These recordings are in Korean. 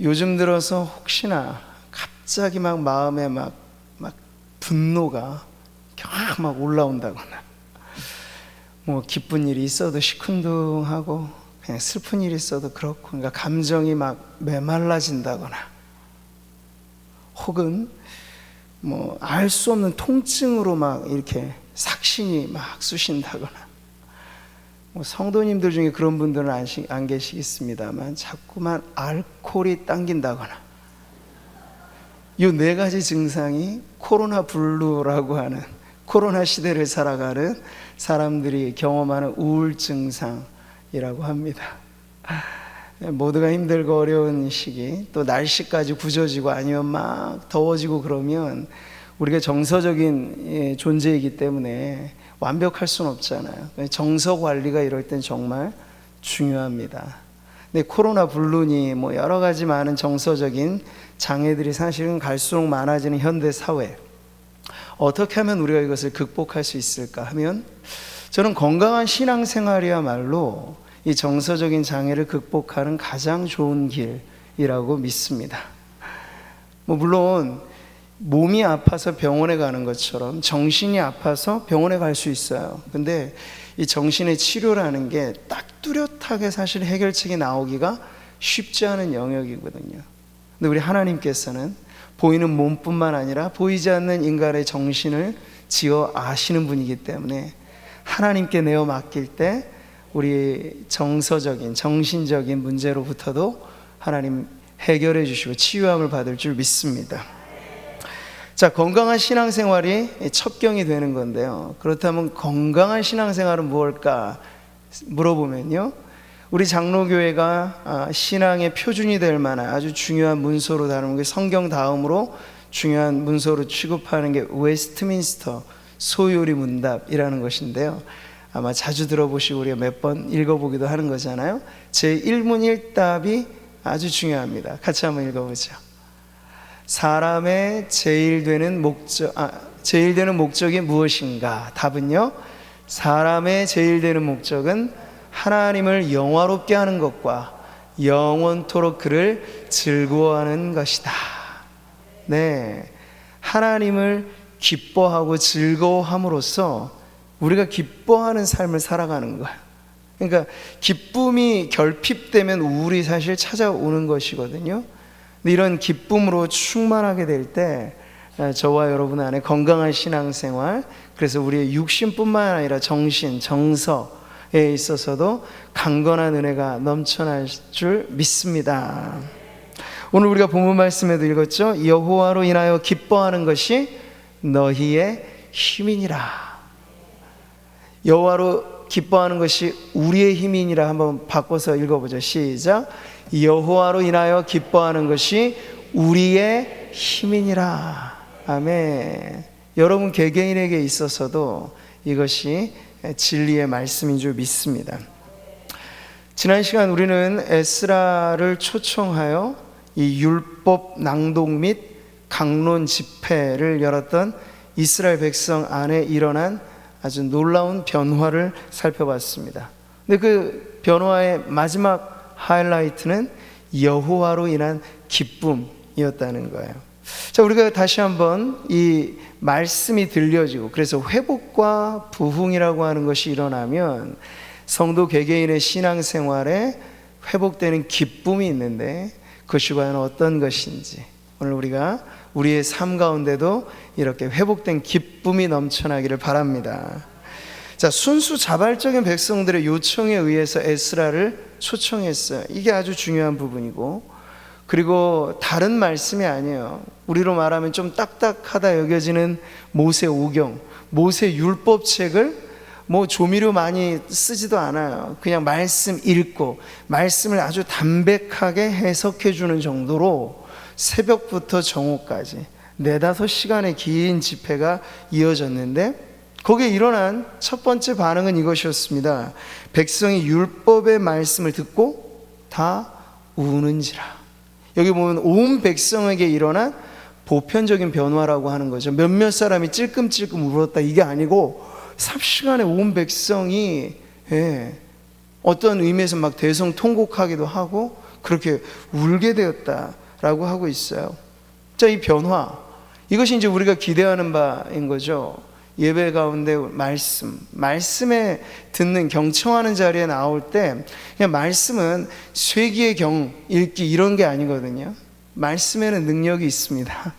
요즘 들어서 혹시나 갑자기 막 마음에 막 분노가 막 올라온다거나, 뭐 기쁜 일이 있어도 시큰둥하고 그냥 슬픈 일이 있어도 그렇고, 그러니까 감정이 막 메말라진다거나, 혹은 뭐 알 수 없는 통증으로 막 이렇게 삭신이 막 쑤신다거나, 뭐 성도님들 중에 그런 분들은 안 계시겠습니다만 자꾸만 알코올이 당긴다거나, 이 네 가지 증상이 코로나 블루라고 하는, 코로나 시대를 살아가는 사람들이 경험하는 우울 증상이라고 합니다. 모두가 힘들고 어려운 시기, 또 날씨까지 굳어지고 아니면 막 더워지고 그러면 우리가 정서적인 존재이기 때문에 완벽할 수는 없잖아요. 정서 관리가 이럴 땐 정말 중요합니다. 근데 코로나 블루니 뭐 여러 가지 많은 정서적인 장애들이 사실은 갈수록 많아지는 현대 사회, 어떻게 하면 우리가 이것을 극복할 수 있을까 하면, 저는 건강한 신앙생활이야말로 이 정서적인 장애를 극복하는 가장 좋은 길이라고 믿습니다. 뭐 물론 몸이 아파서 병원에 가는 것처럼 정신이 아파서 병원에 갈 수 있어요. 근데 이 정신의 치료라는 게 딱 뚜렷하게 사실 해결책이 나오기가 쉽지 않은 영역이거든요. 근데 우리 하나님께서는 보이는 몸뿐만 아니라 보이지 않는 인간의 정신을 지어 아시는 분이기 때문에 하나님께 내어 맡길 때 우리 정서적인, 정신적인 문제로부터도 하나님 해결해 주시고 치유함을 받을 줄 믿습니다. 자, 건강한 신앙생활이 첩경이 되는 건데요, 그렇다면 건강한 신앙생활은 무엇일까 물어보면요, 우리 장로교회가 신앙의 표준이 될 만한 아주 중요한 문서로 다루는 게, 성경 다음으로 중요한 문서로 취급하는 게 웨스트민스터 소요리 문답이라는 것인데요, 아마 자주 들어보시고 우리가 몇 번 읽어보기도 하는 거잖아요. 제1문 1답이 아주 중요합니다. 같이 한번 읽어보죠. 사람의 제일 되는 목적이 무엇인가? 답은요, 사람의 제일 되는 목적은 하나님을 영화롭게 하는 것과 영원토록 그를 즐거워하는 것이다. 네, 하나님을 기뻐하고 즐거워함으로써 우리가 기뻐하는 삶을 살아가는 거예요. 그러니까 기쁨이 결핍되면 우울이 사실 찾아오는 것이거든요. 근데 이런 기쁨으로 충만하게 될 때 저와 여러분 안에 건강한 신앙생활, 그래서 우리의 육신뿐만 아니라 정신, 정서에 있어서도 강건한 은혜가 넘쳐날 줄 믿습니다. 오늘 우리가 본문 말씀에도 읽었죠. 여호와로 인하여 기뻐하는 것이 너희의 힘이니라. 여호와로 기뻐하는 것이 우리의 힘이니라. 한번 바꿔서 읽어보죠. 시작. 여호와로 인하여 기뻐하는 것이 우리의 힘이니라. 아멘. 여러분 개개인에게 있어서도 이것이 진리의 말씀인 줄 믿습니다. 지난 시간 우리는 에스라를 초청하여 이 율법 낭독 및 강론 집회를 열었던 이스라엘 백성 안에 일어난 아주 놀라운 변화를 살펴봤습니다. 근데 그 변화의 마지막 하이라이트는 여호와로 인한 기쁨이었다는 거예요. 자, 우리가 다시 한번 이 말씀이 들려지고, 그래서 회복과 부흥이라고 하는 것이 일어나면 성도 개개인의 신앙생활에 회복되는 기쁨이 있는데, 그것이 과연 어떤 것인지 오늘 우리가 우리의 삶 가운데도 이렇게 회복된 기쁨이 넘쳐나기를 바랍니다. 자, 순수 자발적인 백성들의 요청에 의해서 에스라를 초청했어요. 이게 아주 중요한 부분이고, 그리고 다른 말씀이 아니에요. 우리로 말하면 좀 딱딱하다 여겨지는 모세오경, 모세 율법책을 뭐 조미료 많이 쓰지도 않아요. 그냥 말씀 읽고 말씀을 아주 담백하게 해석해 주는 정도로 새벽부터 정오까지 4-5시간의 긴 집회가 이어졌는데, 거기에 일어난 첫 번째 반응은 이것이었습니다. 백성이 율법의 말씀을 듣고 다 우는지라. 여기 보면 온 백성에게 일어난 보편적인 변화라고 하는 거죠. 몇몇 사람이 찔끔찔끔 울었다 이게 아니고 삽시간에 온 백성이 어떤 의미에서 막 대성통곡하기도 하고, 그렇게 울게 되었다라고 하고 있어요. 자, 이 변화, 이것이 이제 우리가 기대하는 바인 거죠. 예배 가운데 말씀에 듣는 경청하는 자리에 나올 때 그냥 말씀은 쇠기의 경 읽기 이런 게 아니거든요. 말씀에는 능력이 있습니다.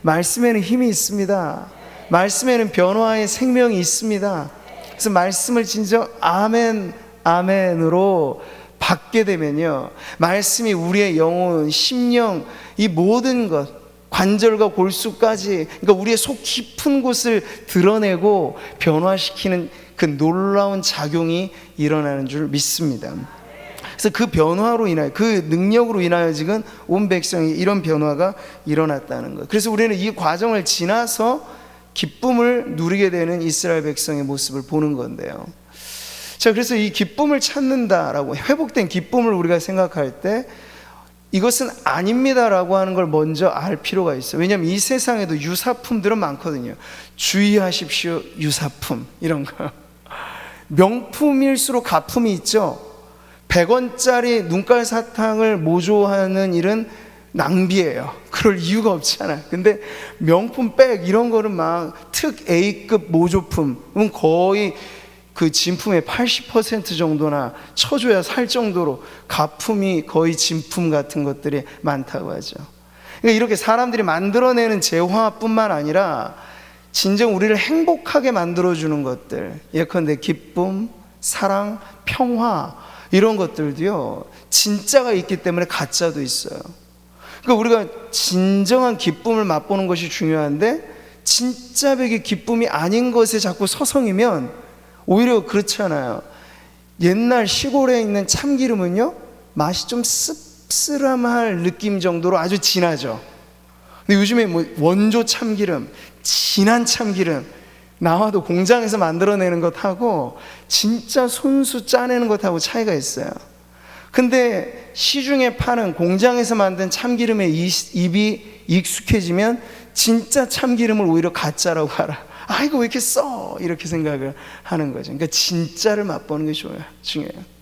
말씀에는 힘이 있습니다. 말씀에는 변화의 생명이 있습니다. 그래서 말씀을 진정 아멘, 아멘으로 받게 되면요, 말씀이 우리의 영혼, 심령, 이 모든 것, 관절과 골수까지, 그러니까 우리의 속 깊은 곳을 드러내고 변화시키는 그 놀라운 작용이 일어나는 줄 믿습니다. 그래서 그 변화로 인하여, 그 능력으로 인하여 지금 온 백성이 이런 변화가 일어났다는 거예요. 그래서 우리는 이 과정을 지나서 기쁨을 누리게 되는 이스라엘 백성의 모습을 보는 건데요. 자, 그래서 이 기쁨을 찾는다라고, 회복된 기쁨을 우리가 생각할 때 이것은 아닙니다라고 하는 걸 먼저 알 필요가 있어요. 왜냐하면 이 세상에도 유사품들은 많거든요. 주의하십시오, 유사품 이런 거. 명품일수록 가품이 있죠. 100원짜리 눈깔 사탕을 모조하는 일은 낭비예요. 그럴 이유가 없잖아요. 근데 명품 백 이런 거는 막 특 A급 모조품은 거의 그 진품의 80% 정도나 쳐줘야 살 정도로 가품이 거의 진품 같은 것들이 많다고 하죠. 그러니까 이렇게 사람들이 만들어내는 재화뿐만 아니라 진정 우리를 행복하게 만들어주는 것들, 예컨대 기쁨, 사랑, 평화 이런 것들도요, 진짜가 있기 때문에 가짜도 있어요. 그러니까 우리가 진정한 기쁨을 맛보는 것이 중요한데 진짜 백의 기쁨이 아닌 것에 자꾸 서성이면 오히려 그렇잖아요. 옛날 시골에 있는 참기름은요, 맛이 좀 씁쓸함할 느낌 정도로 아주 진하죠. 근데 요즘에 뭐 원조 참기름, 진한 참기름 나와도 공장에서 만들어내는 것하고 진짜 손수 짜내는 것하고 차이가 있어요. 근데 시중에 파는 공장에서 만든 참기름에 입이 익숙해지면 진짜 참기름을 오히려 가짜라고 알아. 아, 이거 왜 이렇게 써? 이렇게 생각을 하는 거죠. 그러니까 진짜를 맛보는 게 중요해요.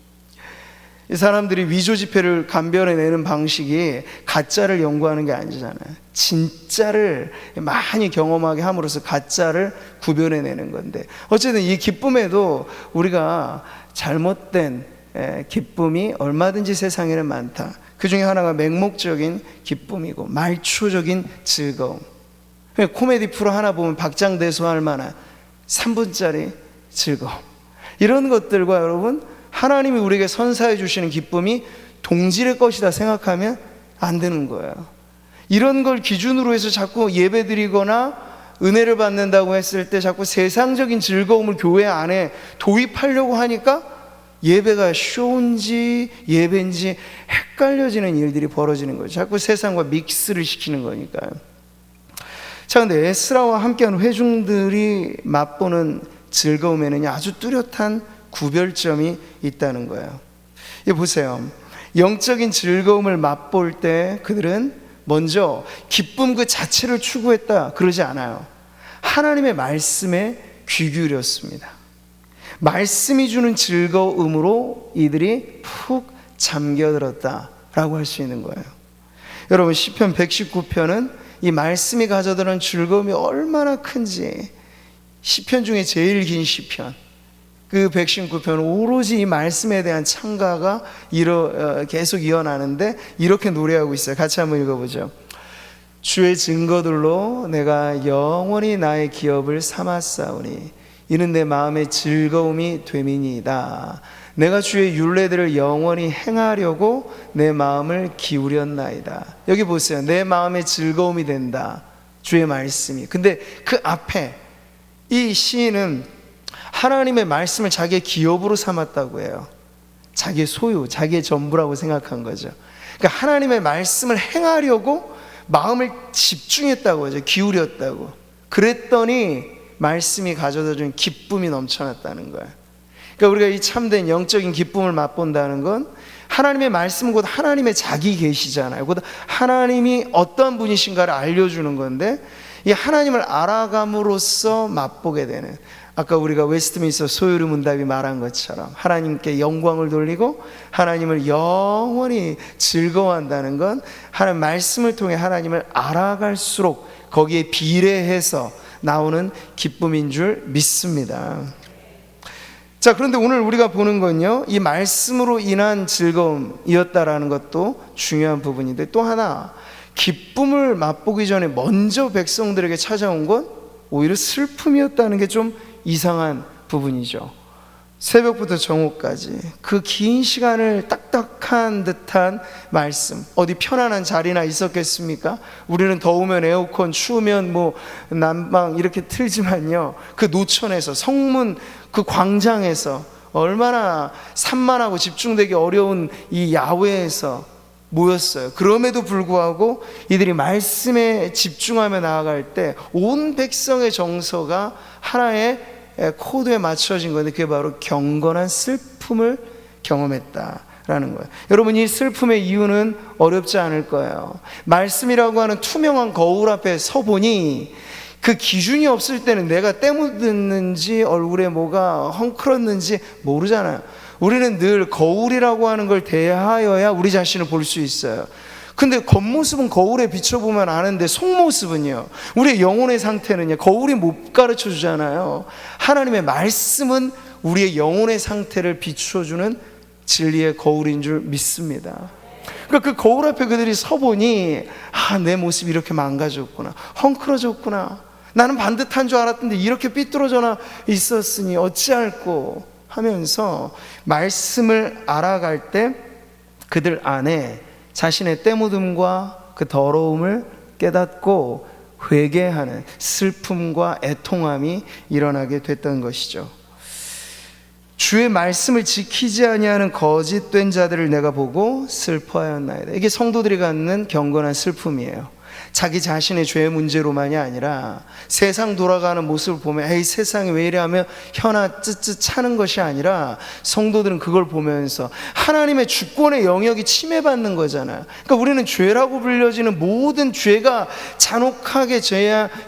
이 사람들이 위조 지폐를 감별해내는 방식이 가짜를 연구하는 게 아니잖아요. 진짜를 많이 경험하게 함으로써 가짜를 구별해내는 건데, 어쨌든 이 기쁨에도 우리가 잘못된 기쁨이 얼마든지 세상에는 많다. 그 중에 하나가 맹목적인 기쁨이고 말초적인 즐거움. 코미디 프로 하나 보면 박장대소할 만한 3분짜리 즐거움, 이런 것들과 여러분, 하나님이 우리에게 선사해 주시는 기쁨이 동질의 것이다 생각하면 안 되는 거예요. 이런 걸 기준으로 해서 자꾸 예배 드리거나 은혜를 받는다고 했을 때 자꾸 세상적인 즐거움을 교회 안에 도입하려고 하니까 예배가 쇼인지 예배인지 헷갈려지는 일들이 벌어지는 거죠. 자꾸 세상과 믹스를 시키는 거니까요. 자, 근데 에스라와 함께한 회중들이 맛보는 즐거움에는 아주 뚜렷한 구별점이 있다는 거예요. 이 보세요. 영적인 즐거움을 맛볼 때 그들은 먼저 기쁨 그 자체를 추구했다 그러지 않아요. 하나님의 말씀에 귀 기울였습니다. 말씀이 주는 즐거움으로 이들이 푹 잠겨들었다라고 할 수 있는 거예요. 여러분, 시편 119편은 이 말씀이 가져다는 즐거움이 얼마나 큰지, 시편 중에 제일 긴 시편, 그 119편은 오로지 이 말씀에 대한 찬가가 계속 이어나는데 이렇게 노래하고 있어요. 같이 한번 읽어보죠. 주의 증거들로 내가 영원히 나의 기업을 삼았사오니 이는 내 마음의 즐거움이 됨이니이다. 내가 주의 율례들을 영원히 행하려고 내 마음을 기울였나이다. 여기 보세요. 내 마음의 즐거움이 된다, 주의 말씀이. 근데 그 앞에 이 시인은 하나님의 말씀을 자기의 기업으로 삼았다고 해요. 자기의 소유, 자기의 전부라고 생각한 거죠. 그러니까 하나님의 말씀을 행하려고 마음을 집중했다고 하죠. 기울였다고. 그랬더니 말씀이 가져다준 기쁨이 넘쳐났다는 거예요. 그러니까 우리가 이 참된 영적인 기쁨을 맛본다는 건 하나님의 말씀은 곧 하나님의 자기 계시잖아요. 곧 하나님이 어떠한 분이신가를 알려주는 건데, 이 하나님을 알아감으로써 맛보게 되는, 아까 우리가 웨스트민스터 소요리 문답이 말한 것처럼 하나님께 영광을 돌리고 하나님을 영원히 즐거워한다는 건 하나님 말씀을 통해 하나님을 알아갈수록 거기에 비례해서 나오는 기쁨인 줄 믿습니다. 자, 그런데 오늘 우리가 보는 건요, 이 말씀으로 인한 즐거움이었다라는 것도 중요한 부분인데, 또 하나 기쁨을 맛보기 전에 먼저 백성들에게 찾아온 건 오히려 슬픔이었다는 게 좀 이상한 부분이죠. 새벽부터 정오까지 그 긴 시간을 딱딱한 듯한 말씀, 어디 편안한 자리나 있었겠습니까? 우리는 더우면 에어컨, 추우면 뭐 난방 이렇게 틀지만요, 그 노천에서, 성문 그 광장에서, 얼마나 산만하고 집중되기 어려운 이 야외에서 모였어요. 그럼에도 불구하고 이들이 말씀에 집중하며 나아갈 때 온 백성의 정서가 하나의 코드에 맞춰진 건데, 그게 바로 경건한 슬픔을 경험했다라는 거예요. 여러분, 이 슬픔의 이유는 어렵지 않을 거예요. 말씀이라고 하는 투명한 거울 앞에 서보니 그 기준이 없을 때는 내가 때 묻었는지 얼굴에 뭐가 헝클었는지 모르잖아요. 우리는 늘 거울이라고 하는 걸 대하여야 우리 자신을 볼 수 있어요. 근데 겉모습은 거울에 비춰보면 아는데 속모습은요, 우리의 영혼의 상태는요, 거울이 못 가르쳐 주잖아요. 하나님의 말씀은 우리의 영혼의 상태를 비춰주는 진리의 거울인 줄 믿습니다. 그러니까 그 거울 앞에 그들이 서보니, 아, 내 모습이 이렇게 망가졌구나, 헝클어졌구나, 나는 반듯한 줄 알았던데 이렇게 삐뚤어져나 있었으니 어찌할꼬 하면서 말씀을 알아갈 때 그들 안에 자신의 때묻음과 그 더러움을 깨닫고 회개하는 슬픔과 애통함이 일어나게 됐던 것이죠. 주의 말씀을 지키지 아니하는 거짓된 자들을 내가 보고 슬퍼하였나이다. 이게 성도들이 갖는 경건한 슬픔이에요. 자기 자신의 죄의 문제로만이 아니라 세상 돌아가는 모습을 보면 에이, 세상이 왜 이래 하며 혀나 쯧쯧 차는 것이 아니라, 성도들은 그걸 보면서 하나님의 주권의 영역이 침해받는 거잖아요. 그러니까 우리는 죄라고 불려지는 모든 죄가 잔혹하게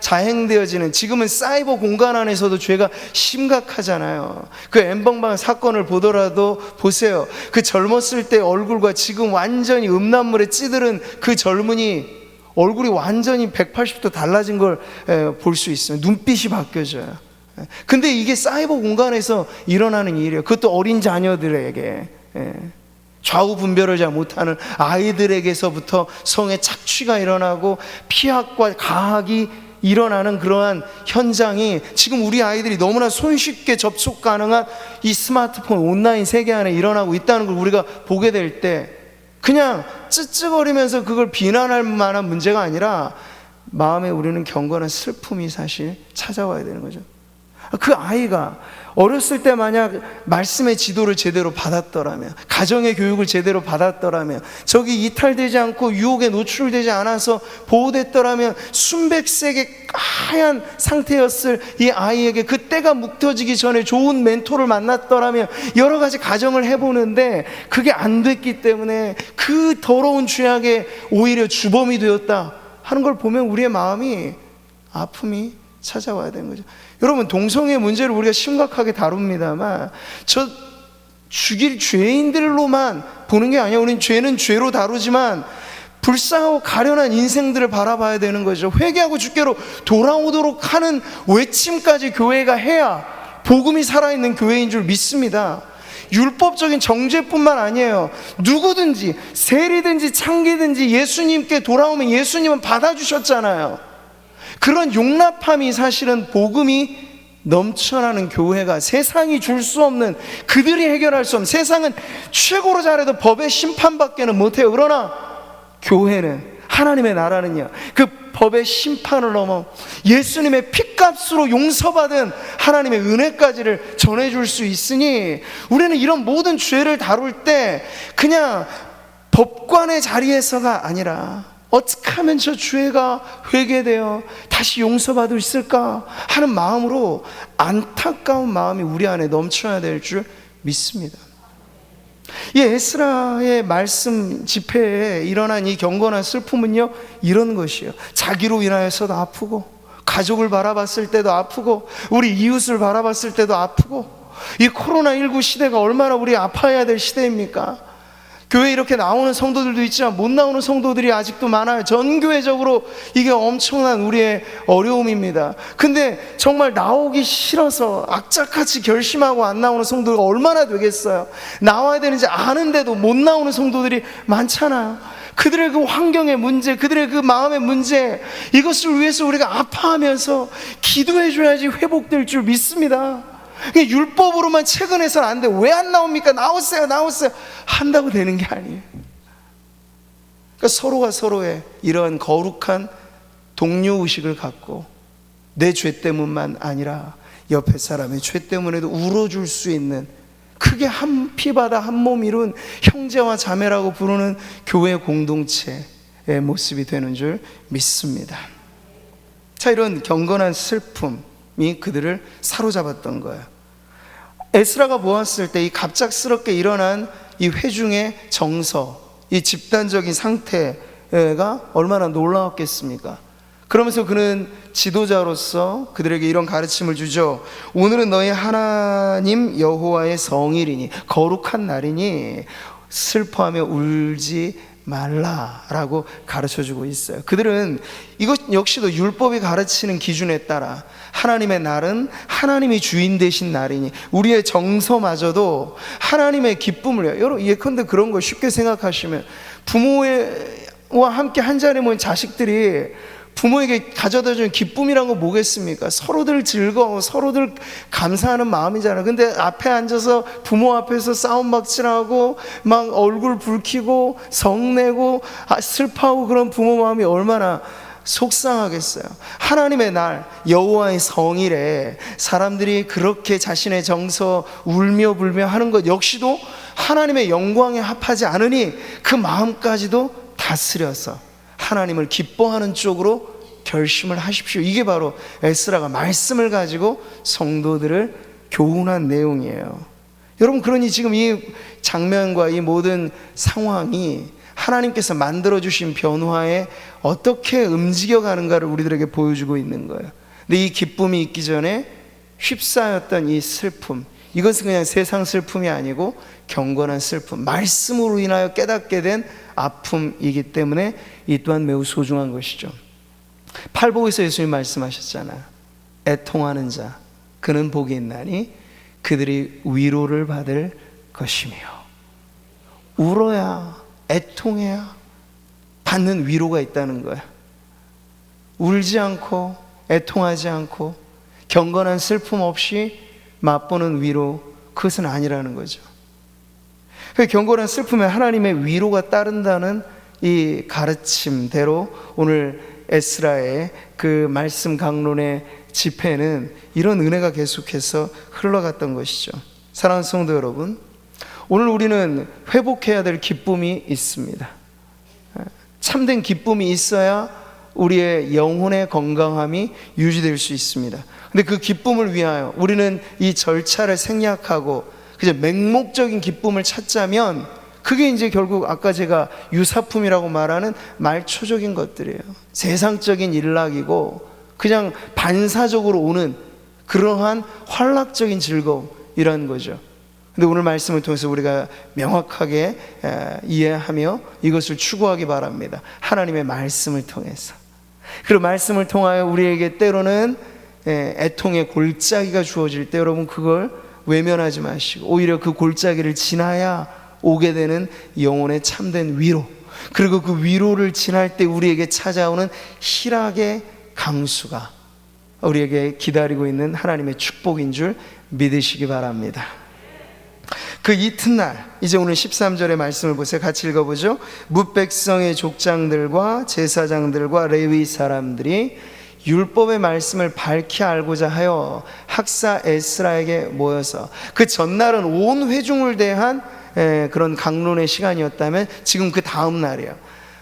자행되어지는, 지금은 사이버 공간 안에서도 죄가 심각하잖아요. 그 엠번방 사건을 보더라도 보세요. 그 젊었을 때 얼굴과 지금 완전히 음란물에 찌들은 그 젊은이 얼굴이 완전히 180도 달라진 걸 볼 수 있어요. 눈빛이 바뀌어져요. 근데 이게 사이버 공간에서 일어나는 일이에요. 그것도 어린 자녀들에게, 좌우 분별을 잘 못하는 아이들에게서부터 성의 착취가 일어나고 피학과 가학이 일어나는 그러한 현장이 지금 우리 아이들이 너무나 손쉽게 접속 가능한 이 스마트폰 온라인 세계 안에 일어나고 있다는 걸 우리가 보게 될 때, 그냥 쯧쯧거리면서 그걸 비난할 만한 문제가 아니라 마음에 우리는 경건한 슬픔이 사실 찾아와야 되는 거죠. 그 아이가 어렸을 때 만약 말씀의 지도를 제대로 받았더라면, 가정의 교육을 제대로 받았더라면, 저기 이탈되지 않고 유혹에 노출되지 않아서 보호됐더라면, 순백색의 하얀 상태였을 이 아이에게 그 때가 묵혀지기 전에 좋은 멘토를 만났더라면, 여러 가지 가정을 해보는데 그게 안 됐기 때문에 그 더러운 죄악에 오히려 주범이 되었다 하는 걸 보면 우리의 마음이, 아픔이 찾아와야 되는 거죠. 여러분, 동성애 문제를 우리가 심각하게 다룹니다만 저 죽일 죄인들로만 보는 게 아니야. 우리는 죄는 죄로 다루지만 불쌍하고 가련한 인생들을 바라봐야 되는 거죠. 회개하고 주께로 돌아오도록 하는 외침까지 교회가 해야 복음이 살아있는 교회인 줄 믿습니다. 율법적인 정죄뿐만 아니에요. 누구든지, 세리든지 창기든지 예수님께 돌아오면 예수님은 받아주셨잖아요. 그런 용납함이 사실은 복음이 넘쳐나는 교회가, 세상이 줄 수 없는, 그들이 해결할 수 없는, 세상은 최고로 잘해도 법의 심판밖에는 못해요. 그러나 교회는, 하나님의 나라는요, 그 법의 심판을 넘어 예수님의 핏값으로 용서받은 하나님의 은혜까지를 전해줄 수 있으니, 우리는 이런 모든 죄를 다룰 때 그냥 법관의 자리에서가 아니라 어떻게 하면 저 죄가 회개되어 다시 용서받을 수 있을까 하는 마음으로, 안타까운 마음이 우리 안에 넘쳐야 될 줄 믿습니다. 이 에스라의 말씀 집회에 일어난 이 경건한 슬픔은요, 이런 것이에요. 자기로 인하여서도 아프고, 가족을 바라봤을 때도 아프고 우리 이웃을 바라봤을 때도 아프고, 이 코로나19 시대가 얼마나 우리 아파해야 될 시대입니까? 교회에 이렇게 나오는 성도들도 있지만 못 나오는 성도들이 아직도 많아요. 전교회적으로 이게 엄청난 우리의 어려움입니다. 근데 정말 나오기 싫어서 악착같이 결심하고 안 나오는 성도가 얼마나 되겠어요? 나와야 되는지 아는데도 못 나오는 성도들이 많잖아요. 그들의 그 환경의 문제, 그들의 그 마음의 문제, 이것을 위해서 우리가 아파하면서 기도해 줘야지 회복될 줄 믿습니다. 율법으로만 채근해서는 안 돼. 왜 안 나옵니까? 나오세요, 나오세요 한다고 되는 게 아니에요. 그러니까 서로가 서로의 이러한 거룩한 동료의식을 갖고 내 죄 때문만 아니라 옆에 사람의 죄 때문에도 울어줄 수 있는, 크게 한 피바다 한 몸 이룬 형제와 자매라고 부르는 교회 공동체의 모습이 되는 줄 믿습니다. 자, 이런 경건한 슬픔이 그들을 사로잡았던 거예요. 에스라가 보았을 때 이 갑작스럽게 일어난 이 회중의 정서, 이 집단적인 상태가 얼마나 놀라웠겠습니까? 그러면서 그는 지도자로서 그들에게 이런 가르침을 주죠. 오늘은 너희 하나님 여호와의 성일이니, 거룩한 날이니 슬퍼하며 울지 말라라고 가르쳐주고 있어요. 그들은 이것 역시도 율법이 가르치는 기준에 따라 하나님의 날은 하나님이 주인 되신 날이니, 우리의 정서마저도 하나님의 기쁨을, 여러분 예컨대 그런 걸 쉽게 생각하시면, 부모와 함께 한 자리에 모인 자식들이 부모에게 가져다 주는 기쁨이란 건 뭐겠습니까? 서로들 즐거워, 서로들 감사하는 마음이잖아요. 근데 앞에 앉아서 부모 앞에서 싸움박질하고 막 얼굴 붉히고 성내고 슬퍼하고 그런 부모 마음이 얼마나 속상하겠어요. 하나님의 날, 여호와의 성일에 사람들이 그렇게 자신의 정서 울며 불며 하는 것 역시도 하나님의 영광에 합하지 않으니 그 마음까지도 다스려서 하나님을 기뻐하는 쪽으로 결심을 하십시오. 이게 바로 에스라가 말씀을 가지고 성도들을 교훈한 내용이에요. 여러분, 그러니 지금 이 장면과 이 모든 상황이 하나님께서 만들어주신 변화에 어떻게 움직여가는가를 우리들에게 보여주고 있는 거예요. 근데 이 기쁨이 있기 전에 휩싸였던 이 슬픔, 이것은 그냥 세상 슬픔이 아니고 경건한 슬픔, 말씀으로 인하여 깨닫게 된 아픔이기 때문에 이 또한 매우 소중한 것이죠. 팔복에서 예수님 말씀하셨잖아요. 애통하는 자, 그는 복이 있나니 그들이 위로를 받을 것이며. 울어야, 애통해야 받는 위로가 있다는 거야. 울지 않고 애통하지 않고 경건한 슬픔 없이 맛보는 위로, 그것은 아니라는 거죠. 경건한 슬픔에 하나님의 위로가 따른다는 이 가르침대로 오늘 에스라의 그 말씀 강론의 집회는 이런 은혜가 계속해서 흘러갔던 것이죠. 사랑하는 성도 여러분, 오늘 우리는 회복해야 될 기쁨이 있습니다. 참된 기쁨이 있어야 우리의 영혼의 건강함이 유지될 수 있습니다. 근데 그 기쁨을 위하여 우리는 이 절차를 생략하고 그저 맹목적인 기쁨을 찾자면 그게 이제 결국 아까 제가 유사품이라고 말하는 말초적인 것들이에요. 세상적인 일락이고 그냥 반사적으로 오는 그러한 환락적인 즐거움이라는 거죠. 근데 오늘 말씀을 통해서 우리가 명확하게 이해하며 이것을 추구하기 바랍니다. 하나님의 말씀을 통해서. 그리고 말씀을 통하여 우리에게 때로는 애통의 골짜기가 주어질 때 여러분 그걸 외면하지 마시고 오히려 그 골짜기를 지나야 오게 되는 영혼의 참된 위로, 그리고 그 위로를 지날 때 우리에게 찾아오는 희락의 강수가 우리에게 기다리고 있는 하나님의 축복인 줄 믿으시기 바랍니다. 그 이튿날, 이제 오늘 13절의 말씀을 보세요. 같이 읽어보죠. 뭇백성의 족장들과 제사장들과 레위 사람들이 율법의 말씀을 밝히 알고자 하여 학사 에스라에게 모여서, 그 전날은 온 회중을 대한 그런 강론의 시간이었다면 지금 그 다음 날이에요.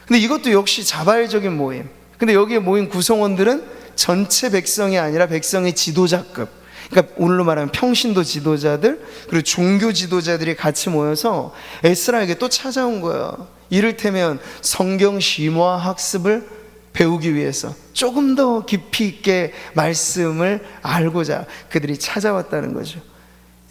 근데 이것도 역시 자발적인 모임. 근데 여기에 모인 구성원들은 전체 백성이 아니라 백성의 지도자급, 그러니까 오늘로 말하면 평신도 지도자들 그리고 종교 지도자들이 같이 모여서 에스라에게 또 찾아온 거예요. 이를테면 성경 심화 학습을 배우기 위해서 조금 더 깊이 있게 말씀을 알고자 그들이 찾아왔다는 거죠.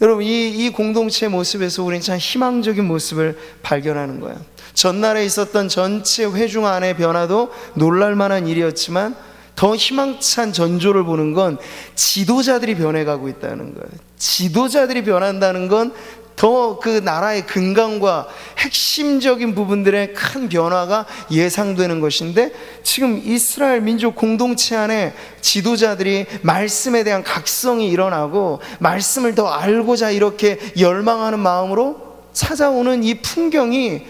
여러분, 이 공동체의 모습에서 우리는 참 희망적인 모습을 발견하는 거예요. 전날에 있었던 전체 회중 안의 변화도 놀랄만한 일이었지만 더 희망찬 전조를 보는 건 지도자들이 변해가고 있다는 거예요. 지도자들이 변한다는 건 더 그 나라의 근간과 핵심적인 부분들의 큰 변화가 예상되는 것인데, 지금 이스라엘 민족 공동체 안에 지도자들이 말씀에 대한 각성이 일어나고 말씀을 더 알고자 이렇게 열망하는 마음으로 찾아오는 이 풍경이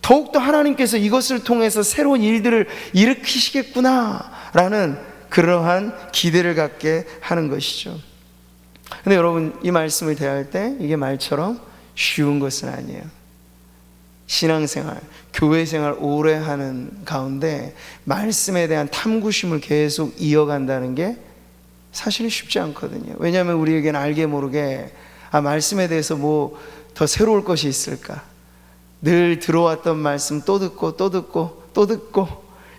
더욱더 하나님께서 이것을 통해서 새로운 일들을 일으키시겠구나라는 그러한 기대를 갖게 하는 것이죠. 근데 여러분, 이 말씀을 대할 때 이게 말처럼 쉬운 것은 아니에요. 신앙생활, 교회생활 오래 하는 가운데 말씀에 대한 탐구심을 계속 이어간다는 게 사실은 쉽지 않거든요. 왜냐하면 우리에게는 알게 모르게 말씀에 대해서 뭐 더 새로울 것이 있을까, 늘 들어왔던 말씀 또 듣고 또 듣고 또 듣고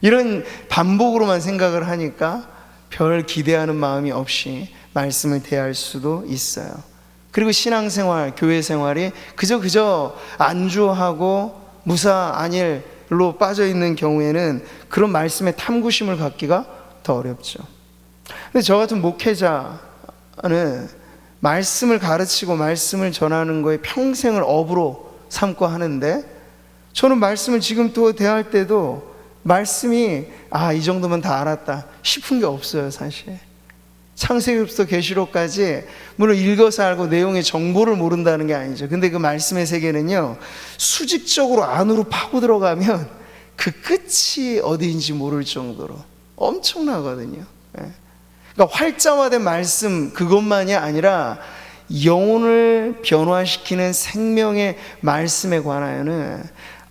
이런 반복으로만 생각을 하니까 별 기대하는 마음이 없이 말씀을 대할 수도 있어요. 그리고 신앙생활, 교회생활이 그저 안주하고 무사 안일로 빠져있는 경우에는 그런 말씀의 탐구심을 갖기가 더 어렵죠. 근데 저 같은 목회자는 말씀을 가르치고 말씀을 전하는 거에 평생을 업으로 삼고 하는데, 저는 말씀을 지금 또 대할 때도 말씀이 이 정도면 다 알았다 싶은 게 없어요. 사실 창세기부터 계시록까지 물론 읽어서 알고 내용의 정보를 모른다는 게 아니죠. 근데 그 말씀의 세계는요, 수직적으로 안으로 파고 들어가면 그 끝이 어디인지 모를 정도로 엄청나거든요. 그러니까 활자화된 말씀 그것만이 아니라 영혼을 변화시키는 생명의 말씀에 관하여는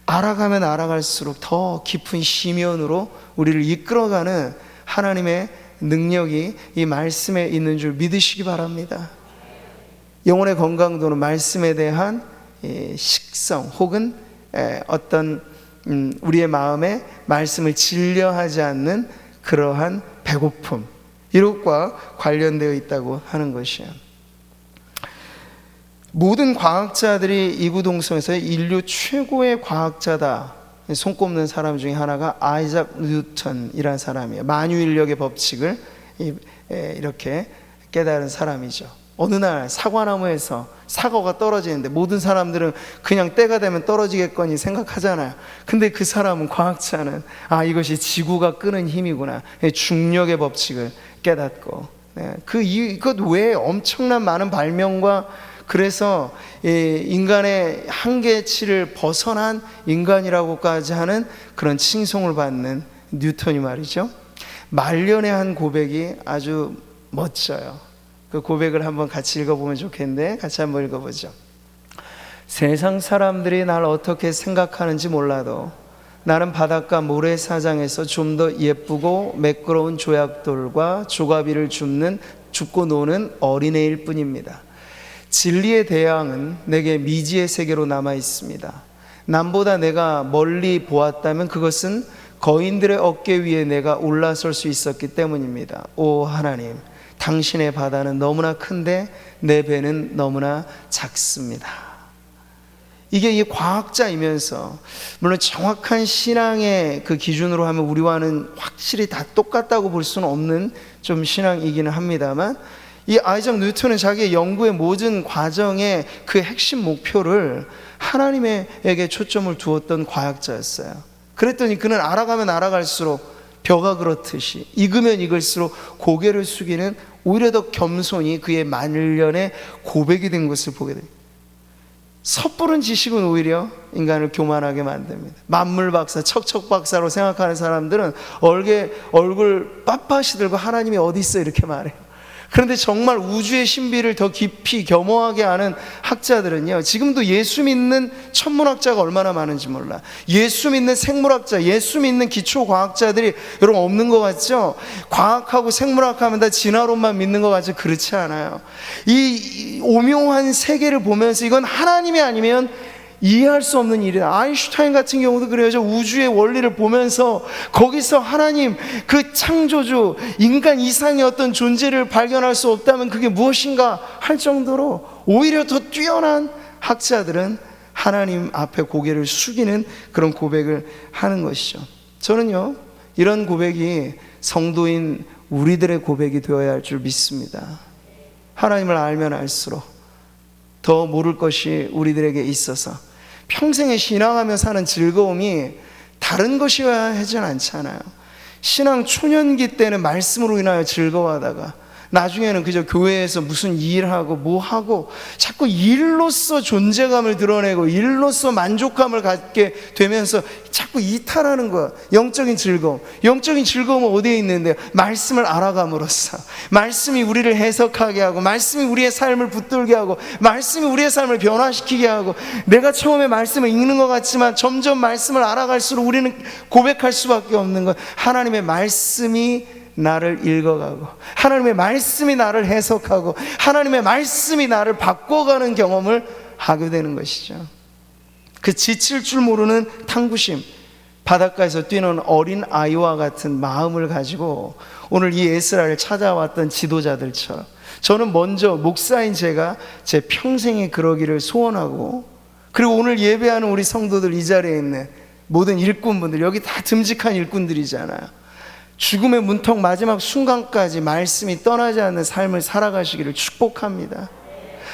알아가면 알아갈수록 더 깊은 심연으로 우리를 이끌어가는 하나님의 능력이 이 말씀에 있는 줄 믿으시기 바랍니다. 영혼의 건강도는 말씀에 대한 식성 혹은 어떤 우리의 마음에 말씀을 진려하지 않는 그러한 배고픔, 이것과 관련되어 있다고 하는 것이에요. 모든 과학자들이 이구동성에서 인류 최고의 과학자다 손꼽는 사람 중에 하나가 아이작 뉴턴이라는 사람이에요. 만유인력의 법칙을 이렇게 깨달은 사람이죠. 어느 날 사과나무에서 사과가 떨어지는데 모든 사람들은 그냥 때가 되면 떨어지겠거니 생각하잖아요. 근데 그 사람은, 과학자는 이것이 지구가 끄는 힘이구나, 중력의 법칙을 깨닫고, 그것 외에 엄청난 많은 발명과, 그래서 인간의 한계치를 벗어난 인간이라고까지 하는 그런 칭송을 받는 뉴턴이 말이죠, 말년의 한 고백이 아주 멋져요. 그 고백을 한번 같이 읽어보면 좋겠는데, 같이 한번 읽어보죠. 세상 사람들이 날 어떻게 생각하는지 몰라도 나는 바닷가 모래사장에서 좀 더 예쁘고 매끄러운 조약돌과 조가비를 줍고 노는 어린애일 뿐입니다. 진리의 대양은 내게 미지의 세계로 남아 있습니다. 남보다 내가 멀리 보았다면 그것은 거인들의 어깨 위에 내가 올라설 수 있었기 때문입니다. 오 하나님, 당신의 바다는 너무나 큰데 내 배는 너무나 작습니다. 이게 이 과학자이면서, 물론 정확한 신앙의 그 기준으로 하면 우리와는 확실히 다 똑같다고 볼 수는 없는 좀 신앙이기는 합니다만, 이 아이작 뉴턴은 자기의 연구의 모든 과정의 그 핵심 목표를 하나님에게 초점을 두었던 과학자였어요. 그랬더니 그는 알아가면 알아갈수록 벼가 그렇듯이 익으면 익을수록 고개를 숙이는, 오히려 더 겸손히 그의 만년의 고백이 된 것을 보게 됩니다. 섣부른 지식은 오히려 인간을 교만하게 만듭니다. 만물 박사, 척척 박사로 생각하는 사람들은 얼굴 빳빳이 들고 하나님이 어디 있어 이렇게 말해요. 그런데 정말 우주의 신비를 더 깊이 겸허하게 아는 학자들은요, 지금도 예수 믿는 천문학자가 얼마나 많은지 몰라. 예수 믿는 생물학자, 예수 믿는 기초과학자들이 여러분 없는 것 같죠? 과학하고 생물학하면 다 진화론만 믿는 것 같죠? 그렇지 않아요. 이 오묘한 세계를 보면서 이건 하나님이 아니면 이해할 수 없는 일이다. 아인슈타인 같은 경우도 그래요. 저 우주의 원리를 보면서 거기서 하나님, 그 창조주, 인간 이상의 어떤 존재를 발견할 수 없다면 그게 무엇인가 할 정도로 오히려 더 뛰어난 학자들은 하나님 앞에 고개를 숙이는 그런 고백을 하는 것이죠. 저는요, 이런 고백이 성도인 우리들의 고백이 되어야 할 줄 믿습니다. 하나님을 알면 알수록 더 모를 것이 우리들에게 있어서 평생에 신앙하며 사는 즐거움이 다른 것이어야 하진 않잖아요. 신앙 초년기 때는 말씀으로 인하여 즐거워하다가 나중에는 그저 교회에서 무슨 일하고 뭐하고 자꾸 일로서 존재감을 드러내고 일로서 만족감을 갖게 되면서 자꾸 이탈하는 거야. 영적인 즐거움. 영적인 즐거움은 어디에 있는데요? 말씀을 알아감으로써, 말씀이 우리를 해석하게 하고, 말씀이 우리의 삶을 붙들게 하고, 말씀이 우리의 삶을 변화시키게 하고, 내가 처음에 말씀을 읽는 것 같지만 점점 말씀을 알아갈수록 우리는 고백할 수밖에 없는 것. 하나님의 말씀이 나를 읽어가고, 하나님의 말씀이 나를 해석하고, 하나님의 말씀이 나를 바꿔가는 경험을 하게 되는 것이죠. 그 지칠 줄 모르는 탕구심, 바닷가에서 뛰는 어린 아이와 같은 마음을 가지고 오늘 이 에스라를 찾아왔던 지도자들처럼 저는 먼저 목사인 제가 제 평생에 그러기를 소원하고, 그리고 오늘 예배하는 우리 성도들, 이 자리에 있는 모든 일꾼분들, 여기 다 듬직한 일꾼들이잖아요. 죽음의 문턱 마지막 순간까지 말씀이 떠나지 않는 삶을 살아가시기를 축복합니다.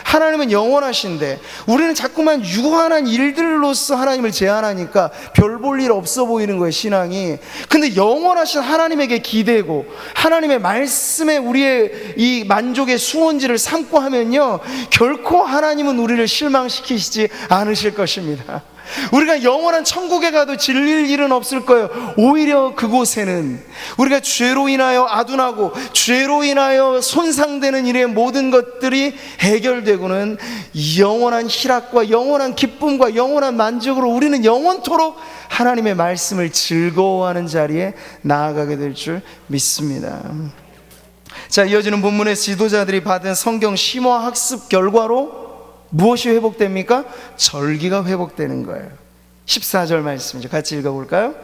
하나님은 영원하신데 우리는 자꾸만 유한한 일들로서 하나님을 제한하니까 별 볼 일 없어 보이는 거예요, 신앙이. 근데 영원하신 하나님에게 기대고 하나님의 말씀에 우리의 이 만족의 수원지를 삼고 하면요, 결코 하나님은 우리를 실망시키시지 않으실 것입니다. 우리가 영원한 천국에 가도 질릴 일은 없을 거예요. 오히려 그곳에는 우리가 죄로 인하여 아둔하고 죄로 인하여 손상되는 일의 모든 것들이 해결되고는 영원한 희락과 영원한 기쁨과 영원한 만족으로 우리는 영원토록 하나님의 말씀을 즐거워하는 자리에 나아가게 될 줄 믿습니다. 자, 이어지는 본문의 지도자들이 받은 성경 심화 학습 결과로 무엇이 회복됩니까? 절기가 회복되는 거예요. 14절 말씀이죠. 같이 읽어볼까요?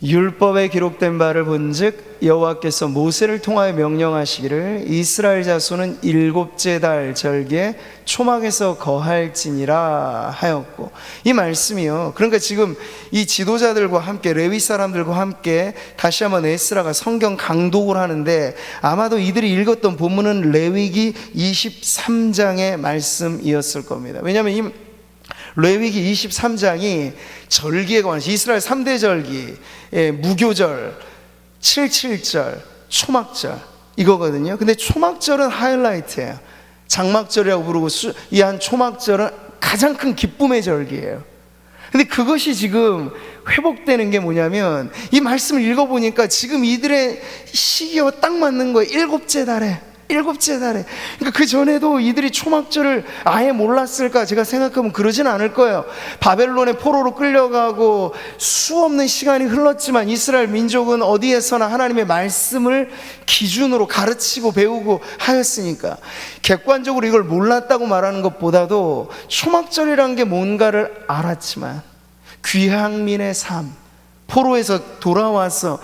율법에 기록된 바를 본즉 여호와께서 모세를 통하여 명령하시기를 이스라엘 자손은 일곱째 달 절기에 초막에서 거할지니라 하였고, 이 말씀이요, 그러니까 지금 이 지도자들과 함께 레위 사람들과 함께 다시 한번 에스라가 성경 강독을 하는데, 아마도 이들이 읽었던 본문은 레위기 23장의 말씀이었을 겁니다. 왜냐하면 이 레위기 23장이 절기에 관해서 이스라엘 3대 절기, 무교절, 77절, 초막절 이거거든요. 근데 초막절은 하이라이트예요. 장막절이라고 부르고 이 한 초막절은 가장 큰 기쁨의 절기예요. 근데 그것이 지금 회복되는 게 뭐냐면, 이 말씀을 읽어보니까 지금 이들의 시기와 딱 맞는 거예요. 일곱째 달에. 그러니까 그 전에도 이들이 초막절을 아예 몰랐을까? 제가 생각하면 그러진 않을 거예요. 바벨론의 포로로 끌려가고 수없는 시간이 흘렀지만 이스라엘 민족은 어디에서나 하나님의 말씀을 기준으로 가르치고 배우고 하였으니까 객관적으로 이걸 몰랐다고 말하는 것보다도 초막절이란 게 뭔가를 알았지만, 귀향민의 삶, 포로에서 돌아와서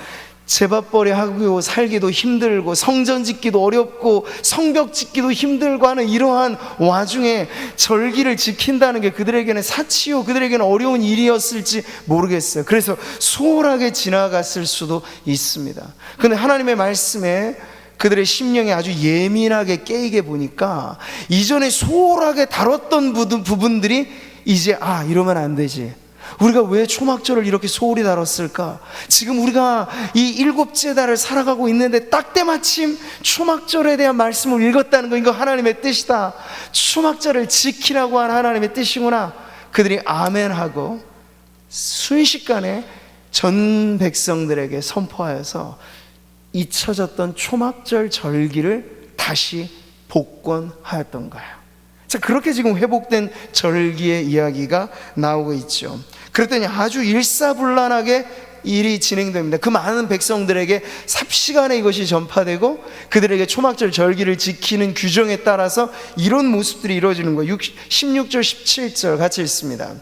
제밥벌이 하고 살기도 힘들고 성전 짓기도 어렵고 성벽 짓기도 힘들고 하는 이러한 와중에 절기를 지킨다는 게 그들에게는 사치요, 그들에게는 어려운 일이었을지 모르겠어요. 그래서 소홀하게 지나갔을 수도 있습니다. 그런데 하나님의 말씀에 그들의 심령이 아주 예민하게 깨이게 보니까 이전에 소홀하게 다뤘던 부분들이 이제 이러면 안 되지, 우리가 왜 초막절을 이렇게 소홀히 다뤘을까? 지금 우리가 이 일곱째 달을 살아가고 있는데 딱 때마침 초막절에 대한 말씀을 읽었다는 거, 이거 하나님의 뜻이다, 초막절을 지키라고 한 하나님의 뜻이구나. 그들이 아멘하고 순식간에 전 백성들에게 선포하여서 잊혀졌던 초막절 절기를 다시 복권하였던 거예요. 자, 그렇게 지금 회복된 절기의 이야기가 나오고 있죠. 그랬더니 아주 일사불란하게 일이 진행됩니다. 그 많은 백성들에게 삽시간에 이것이 전파되고 그들에게 초막절 절기를 지키는 규정에 따라서 이런 모습들이 이루어지는 거예요. 16절 17절 같이 읽습니다.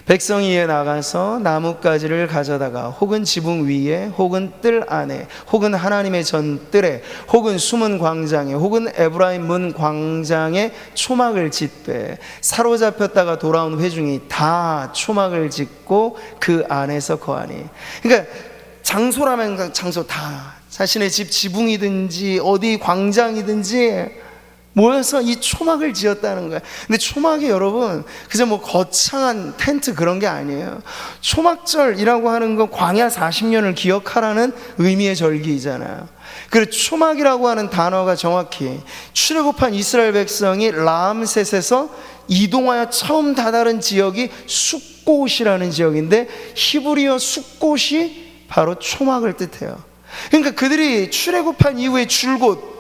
백성이 이에 나가서 나뭇가지를 가져다가 혹은 지붕 위에 혹은 뜰 안에 혹은 하나님의 전뜰에 혹은 숨은 광장에 혹은 에브라임 문 광장에 초막을 짓되 사로잡혔다가 돌아온 회중이 다 초막을 짓고 그 안에서 거하니. 그러니까 장소라면 장소 다, 자신의 집 지붕이든지 어디 광장이든지 모여서 이 초막을 지었다는 거예요. 근데 초막이 여러분 그저 뭐 거창한 텐트 그런 게 아니에요. 초막절이라고 하는 건 광야 40년을 기억하라는 의미의 절기이잖아요. 그리고 초막이라고 하는 단어가 정확히 출애굽한 이스라엘 백성이 라암셋에서 이동하여 처음 다다른 지역이 숫곳이라는 지역인데 히브리어 숫곳이 바로 초막을 뜻해요. 그러니까 그들이 출애굽한 이후에 줄곧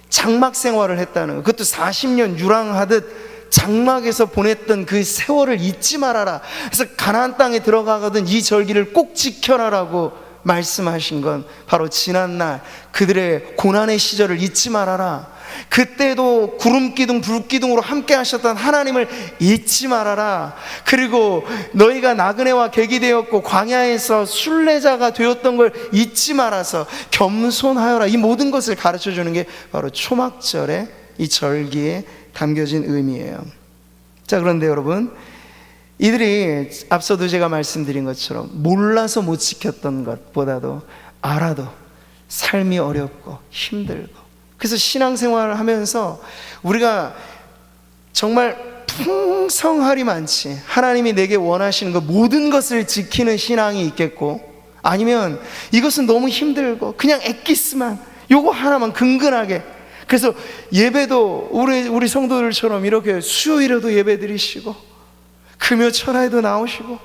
장막 생활을 했다는 거, 그것도 40년 유랑하듯 장막에서 보냈던 그 세월을 잊지 말아라. 그래서 가나안 땅에 들어가거든 이 절기를 꼭 지켜라라고 말씀하신 건 바로 지난날 그들의 고난의 시절을 잊지 말아라. 그때도 구름기둥 불기둥으로 함께 하셨던 하나님을 잊지 말아라. 그리고 너희가 나그네와 객이 되었고 광야에서 순례자가 되었던 걸 잊지 말아서 겸손하여라. 이 모든 것을 가르쳐주는 게 바로 초막절의 이 절기에 담겨진 의미예요. 자, 그런데 여러분, 이들이 앞서도 제가 말씀드린 것처럼 몰라서 못 지켰던 것보다도 알아도 삶이 어렵고 힘들고, 그래서 신앙생활을 하면서 우리가 정말 풍성하리 많지 하나님이 내게 원하시는 것 모든 것을 지키는 신앙이 있겠고, 아니면 이것은 너무 힘들고 그냥 엑기스만 요거 하나만 근근하게. 그래서 예배도 우리 성도들처럼 이렇게 수요일에도 예배 드리시고 금요 철야에도 나오시고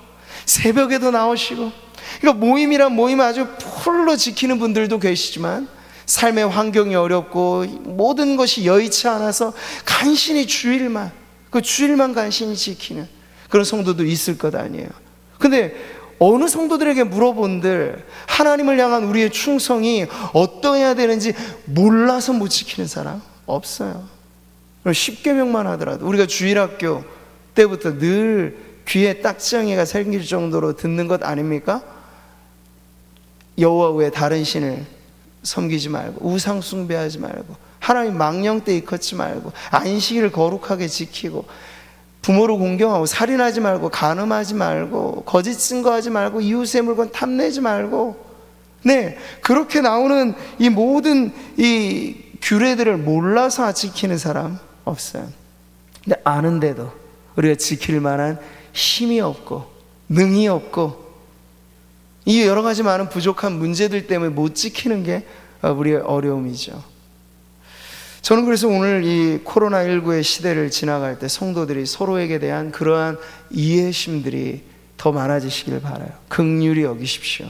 새벽에도 나오시고, 그러니까 모임이란 모임을 아주 풀로 지키는 분들도 계시지만 삶의 환경이 어렵고 모든 것이 여의치 않아서 간신히 주일만, 그 주일만 간신히 지키는 그런 성도도 있을 것 아니에요. 근데 어느 성도들에게 물어본들 하나님을 향한 우리의 충성이 어떠해야 되는지 몰라서 못 지키는 사람 없어요. 10계명만 하더라도 우리가 주일학교 때부터 늘 귀에 딱정이가 생길 정도로 듣는 것 아닙니까? 여호와 외에 다른 신을 섬기지 말고 우상 숭배하지 말고 하나님 망령 때 일컫지 말고 안식일을 거룩하게 지키고 부모를 공경하고 살인하지 말고 간음하지 말고 거짓 증거하지 말고 이웃의 물건 탐내지 말고, 네, 그렇게 나오는 이 모든 이 규례들을 몰라서 지키는 사람 없어요. 근데 아는데도 우리가 지킬 만한 힘이 없고 능이 없고 이 여러 가지 많은 부족한 문제들 때문에 못 지키는 게 우리의 어려움이죠. 저는 그래서 오늘 이 코로나19의 시대를 지나갈 때 성도들이 서로에게 대한 그러한 이해심들이 더 많아지시길 바라요. 긍휼히 여기십시오.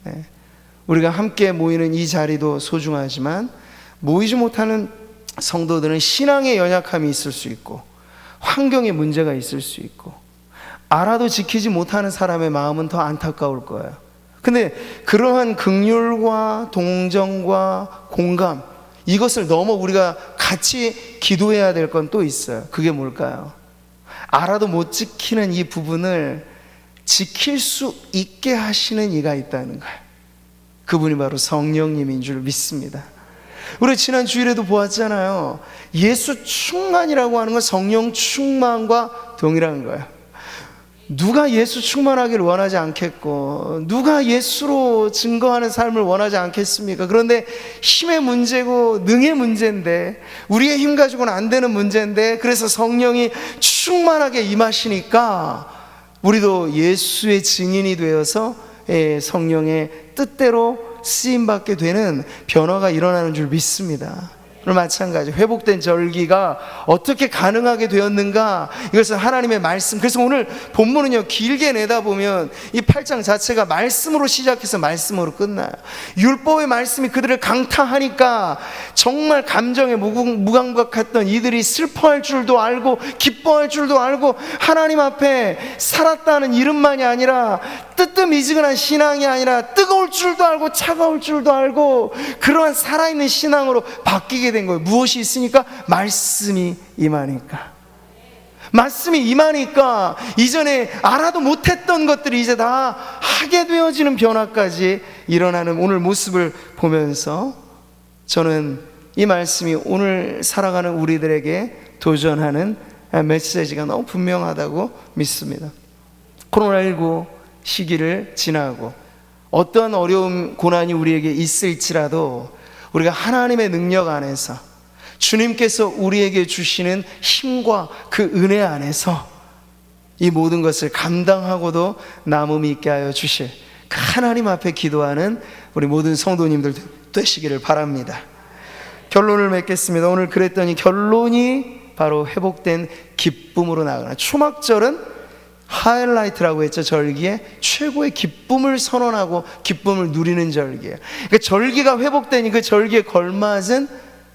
네. 우리가 함께 모이는 이 자리도 소중하지만 모이지 못하는 성도들은 신앙의 연약함이 있을 수 있고 환경에 문제가 있을 수 있고 알아도 지키지 못하는 사람의 마음은 더 안타까울 거예요. 근데 그러한 긍휼과 동정과 공감, 이것을 넘어 우리가 같이 기도해야 될 건 또 있어요. 그게 뭘까요? 알아도 못 지키는 이 부분을 지킬 수 있게 하시는 이가 있다는 거예요. 그분이 바로 성령님인 줄 믿습니다. 우리 지난 주일에도 보았잖아요. 예수 충만이라고 하는 건 성령 충만과 동일한 거예요. 누가 예수 충만하기를 원하지 않겠고 누가 예수로 증거하는 삶을 원하지 않겠습니까? 그런데 힘의 문제고 능의 문제인데, 우리의 힘 가지고는 안 되는 문제인데, 그래서 성령이 충만하게 임하시니까 우리도 예수의 증인이 되어서 성령의 뜻대로 쓰임받게 되는 변화가 일어나는 줄 믿습니다. 마찬가지 회복된 절기가 어떻게 가능하게 되었는가, 이것은 하나님의 말씀. 그래서 오늘 본문은요 길게 내다보면 이 8장 자체가 말씀으로 시작해서 말씀으로 끝나요. 율법의 말씀이 그들을 강타하니까 정말 감정에 무감각했던 이들이 슬퍼할 줄도 알고 기뻐할 줄도 알고 하나님 앞에 살았다는 이름만이 아니라 뜨뜻미지근한 신앙이 아니라 뜨거울 줄도 알고 차가울 줄도 알고 그러한 살아있는 신앙으로 바뀌게 된 거예요. 무엇이 있으니까? 말씀이 임하니까. 말씀이 임하니까 이전에 알아도 못했던 것들이 이제 다 하게 되어지는 변화까지 일어나는 오늘 모습을 보면서 저는 이 말씀이 오늘 살아가는 우리들에게 도전하는 메시지가 너무 분명하다고 믿습니다. 코로나19 시기를 지나고 어떠한 어려움, 고난이 우리에게 있을지라도 우리가 하나님의 능력 안에서 주님께서 우리에게 주시는 힘과 그 은혜 안에서 이 모든 것을 감당하고도 남음이 있게 하여 주실 그 하나님 앞에 기도하는 우리 모든 성도님들 되시기를 바랍니다. 결론을 맺겠습니다. 오늘 그랬더니 결론이 바로 회복된 기쁨으로 나아가는, 초막절은 하이라이트라고 했죠. 절기에 최고의 기쁨을 선언하고 기쁨을 누리는 절기예요. 그러니까 절기가 회복되니 그 절기에 걸맞은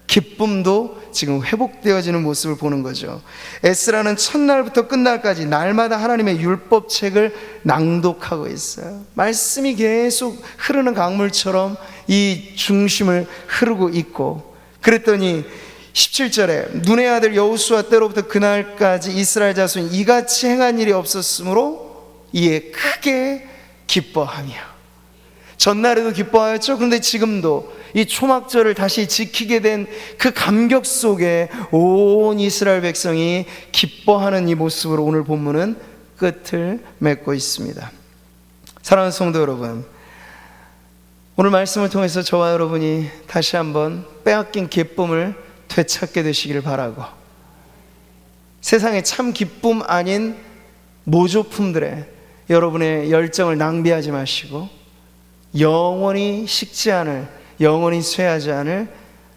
기쁨도 지금 회복되어지는 모습을 보는 거죠. 에스라는 첫날부터 끝날까지 날마다 하나님의 율법책을 낭독하고 있어요. 말씀이 계속 흐르는 강물처럼 이 중심을 흐르고 있고, 그랬더니 17절에 눈의 아들 여호수아 때로부터 그날까지 이스라엘 자손이 이같이 행한 일이 없었으므로 이에 크게 기뻐하며. 전날에도 기뻐하였죠. 그런데 지금도 이 초막절을 다시 지키게 된 그 감격 속에 온 이스라엘 백성이 기뻐하는 이 모습으로 오늘 본문은 끝을 맺고 있습니다. 사랑하는 성도 여러분, 오늘 말씀을 통해서 저와 여러분이 다시 한번 빼앗긴 기쁨을 되찾게 되시기를 바라고, 세상에 참 기쁨 아닌 모조품들에 여러분의 열정을 낭비하지 마시고 영원히 식지 않을, 영원히 쇠하지 않을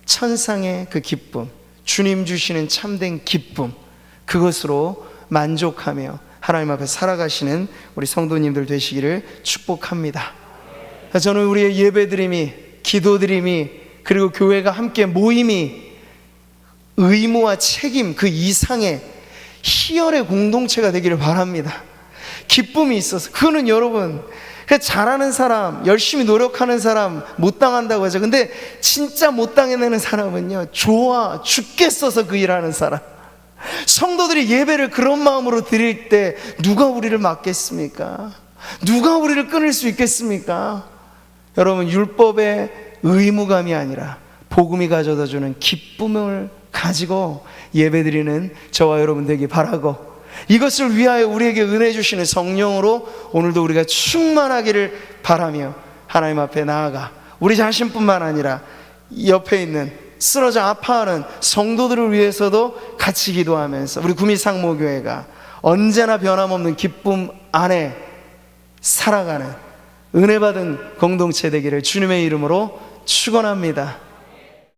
천상의 그 기쁨, 주님 주시는 참된 기쁨, 그것으로 만족하며 하나님 앞에 살아가시는 우리 성도님들 되시기를 축복합니다. 저는 우리의 예배드림이, 기도드림이, 그리고 교회가 함께 모임이 의무와 책임 그 이상의 희열의 공동체가 되기를 바랍니다. 기쁨이 있어서. 그거는 여러분, 잘하는 사람, 열심히 노력하는 사람 못 당한다고 하죠. 근데 진짜 못 당해내는 사람은요, 좋아 죽겠어서 그 일하는 사람. 성도들이 예배를 그런 마음으로 드릴 때 누가 우리를 막겠습니까? 누가 우리를 끊을 수 있겠습니까? 여러분, 율법의 의무감이 아니라 복음이 가져다주는 기쁨을 가지고 예배드리는 저와 여러분 되기 바라고, 이것을 위하여 우리에게 은혜 주시는 성령으로 오늘도 우리가 충만하기를 바라며 하나님 앞에 나아가 우리 자신뿐만 아니라 옆에 있는 쓰러져 아파하는 성도들을 위해서도 같이 기도하면서 우리 구미상모교회가 언제나 변함없는 기쁨 안에 살아가는 은혜 받은 공동체 되기를 주님의 이름으로 축원합니다.